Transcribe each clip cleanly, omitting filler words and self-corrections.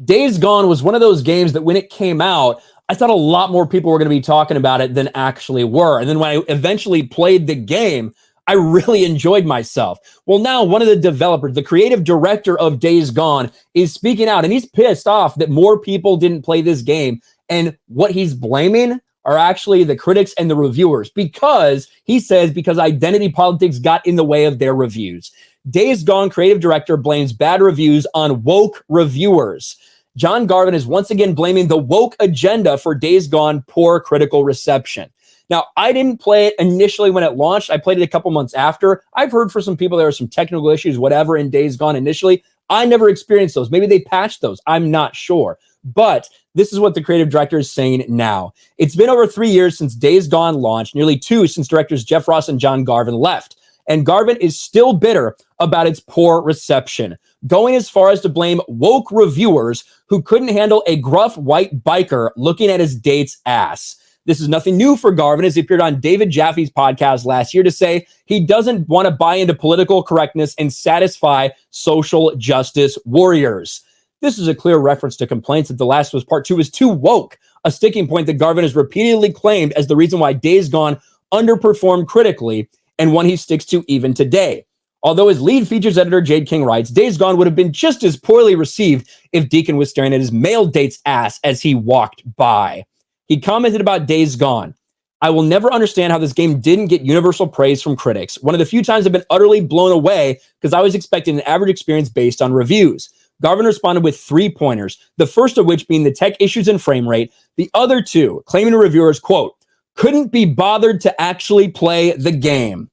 Days Gone was one of those games that when it came out, I thought a lot more people were going to be talking about it than actually were. And then when I eventually played the game, I really enjoyed myself. Well, now one of the developers, the creative director of Days Gone, is speaking out, and he's pissed off that more people didn't play this game. And what he's blaming are actually the critics and the reviewers, because he says because identity politics got in the way of their reviews. Days Gone creative director blames bad reviews on woke reviewers. John Garvin is once again blaming the woke agenda for Days Gone poor critical reception. Now, I didn't play it initially when it launched. I played it a couple months after. I've heard for some people there were some technical issues, whatever, in Days Gone initially. I never experienced those. Maybe they patched those. I'm not sure. But this is what the creative director is saying now. It's been over 3 years since Days Gone launched, nearly 2 since directors Jeff Ross and John Garvin left. And Garvin is still bitter about its poor reception, going as far as to blame woke reviewers who couldn't handle a gruff white biker looking at his date's ass. This is nothing new for Garvin, as he appeared on David Jaffe's podcast last year to say he doesn't want to buy into political correctness and satisfy social justice warriors. This is a clear reference to complaints that The Last of Us Part 2 is too woke, a sticking point that Garvin has repeatedly claimed as the reason why Days Gone underperformed critically, and one he sticks to even today. Although his lead features editor Jade King writes, Days Gone would have been just as poorly received if Deacon was staring at his male date's ass as he walked by. He commented about Days Gone. I will never understand how this game didn't get universal praise from critics. One of the few times I've been utterly blown away because I was expecting an average experience based on reviews. Garvin responded with 3 pointers, the first of which being the tech issues and frame rate, the other 2 claiming to reviewers, quote, couldn't be bothered to actually play the game.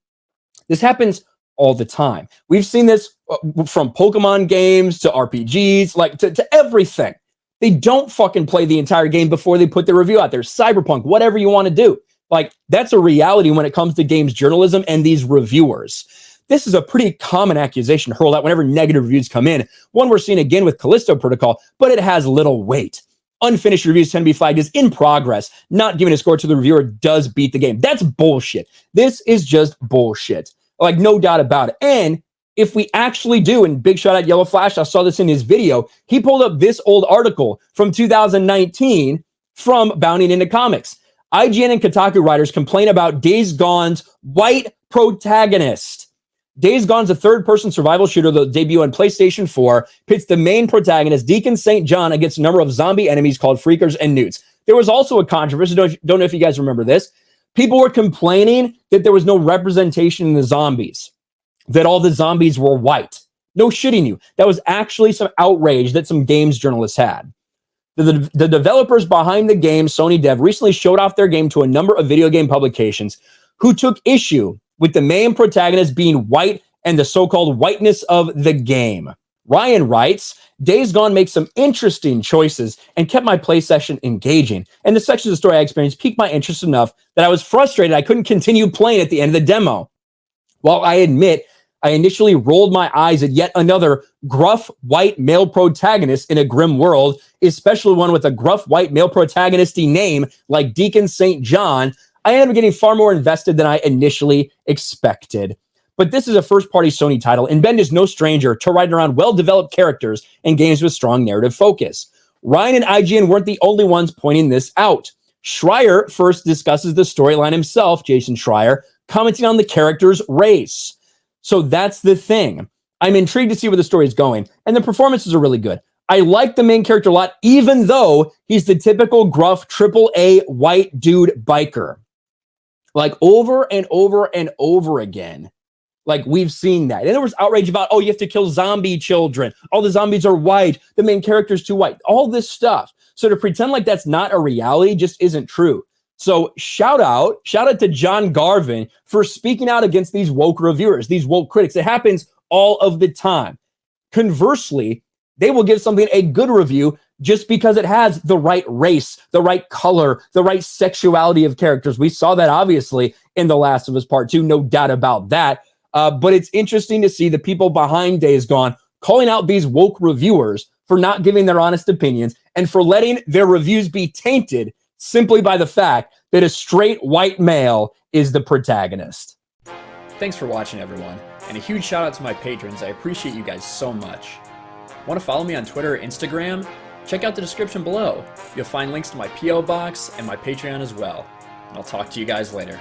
This happens all the time. We've seen this from Pokemon games to RPGs, like to everything. They don't fucking play the entire game before they put their review out there. Cyberpunk, whatever you want to do. Like, that's a reality when it comes to games journalism and these reviewers. This is a pretty common accusation hurled out whenever negative reviews come in. One we're seeing again with Callisto Protocol, but it has little weight. Unfinished reviews tend to be flagged as in progress. Not giving a score to the reviewer does beat the game. That's bullshit. This is just bullshit. Like, no doubt about it. And if we actually do, and big shout out Yellow Flash, I saw this in his video, he pulled up this old article from 2019 from Bounding Into Comics. IGN and Kotaku writers complain about Days Gone's white protagonist. Days Gone's a third-person survival shooter that debut on PlayStation 4, pits the main protagonist, Deacon St. John, against a number of zombie enemies called Freakers and Newts. There was also a controversy, don't know if you guys remember this. People were complaining that there was no representation in the zombies, that all the zombies were white. No shitting you. That was actually some outrage that some games journalists had. The developers behind the game, Sony Dev, recently showed off their game to a number of video game publications who took issue with the main protagonist being white and the so-called whiteness of the game. Ryan writes, Days Gone makes some interesting choices and kept my play session engaging. And the sections of the story I experienced piqued my interest enough that I was frustrated I couldn't continue playing at the end of the demo. While I admit I initially rolled my eyes at yet another gruff white male protagonist in a grim world, especially one with a gruff white male protagonisty name like Deacon St. John, I ended up getting far more invested than I initially expected. But this is a first-party Sony title, and Bend is no stranger to riding around well-developed characters and games with strong narrative focus. Ryan and IGN weren't the only ones pointing this out. Schreier first discusses the storyline himself, Jason Schreier, commenting on the character's race. So that's the thing. I'm intrigued to see where the story is going, and the performances are really good. I like the main character a lot, even though he's the typical gruff AAA white dude biker. Like, over and over and over again. Like, we've seen that. And there was outrage about, oh, you have to kill zombie children. All the zombies are white. The main character's too white. All this stuff. So to pretend like that's not a reality just isn't true. So shout out to John Garvin for speaking out against these woke reviewers, these woke critics. It happens all of the time. Conversely, they will give something a good review just because it has the right race, the right color, the right sexuality of characters. We saw that obviously in The Last of Us Part 2, no doubt about that. But it's interesting to see the people behind Days Gone calling out these woke reviewers for not giving their honest opinions and for letting their reviews be tainted simply by the fact that a straight white male is the protagonist. Thanks for watching, everyone, and a huge shout out to my patrons. I appreciate you guys so much. Want to follow me on Twitter or Instagram? check out the description below. You'll find links to my P.O. box and my Patreon as well. And I'll talk to you guys later.